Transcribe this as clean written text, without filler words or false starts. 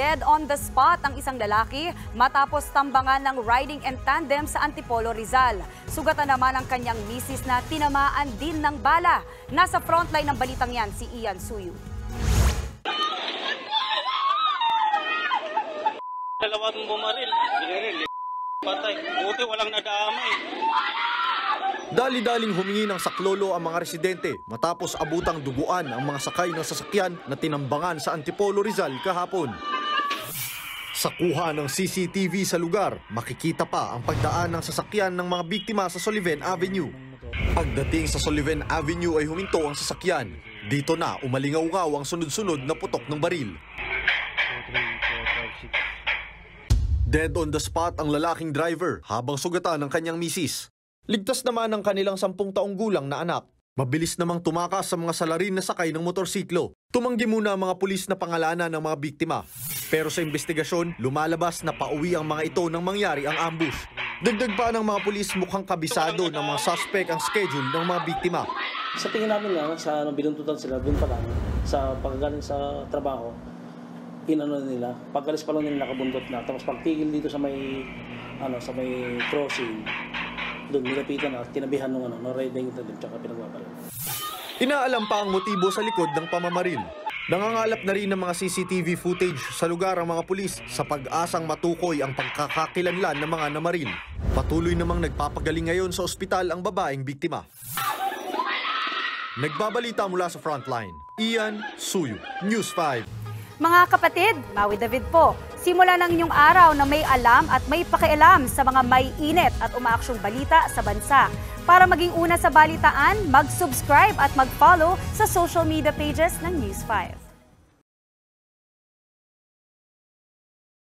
dead on the spot ang isang lalaki matapos tambangan ng riding and tandem sa Antipolo, Rizal. Sugatan naman ang kanyang misis na tinamaan din ng bala. Nasa frontline ng balitang yan si Ian Suyu. Dalawang bumaril. Patay. Buti walang nadamay. Dali-daling humingi ng saklolo ang mga residente matapos abutang duguan ang mga sakay ng sasakyan na tinambangan sa Antipolo, Rizal kahapon. Sa kuha ng CCTV sa lugar, makikita pa ang pagdaan ng sasakyan ng mga biktima sa Soliven Avenue. Pagdating sa Soliven Avenue ay huminto ang sasakyan. Dito na umalingaw-ngaw ang sunod-sunod na putok ng baril. Dead on the spot ang lalaking driver habang sugatan ng kanyang misis. Ligtas naman ang kanilang 10 taong gulang na anak. Mabilis namang tumakas sa mga salarin na sakay ng motorsiklo. Tumanggi muna ang mga pulis na pangalanan ng mga biktima. Pero sa investigasyon, lumalabas na pauwi ang mga ito nang mangyari ang ambush. Dagdag pa ng mga pulis mukhang kabisado ng mga suspect ang schedule ng mga biktima. Sa tingin namin nga, sa binuntutan sila, doon pa lang, sa paggaling sa trabaho, inano nila, pagkalis pa lang nila nakabundot na, tapos pagtigil dito sa may crossing, doon nilapitan at tinabihan ng riding tandem tsaka pinagbabalan. Inaalam pa ang motibo sa likod ng pamamaril. Nangangalap na rin ng mga CCTV footage sa lugar ang mga pulis sa pag-asang matukoy ang pagkakakilanlan ng mga namaril. Patuloy namang nagpapagaling ngayon sa ospital ang babaeng biktima. Nagbabalita mula sa Frontline, Ian Suyu, News 5. Mga kapatid, Maui David po. Simula ng inyong araw na may alam at may pakialam sa mga may init at umaaksyong balita sa bansa. Para maging una sa balitaan, mag-subscribe at mag-follow sa social media pages ng News 5.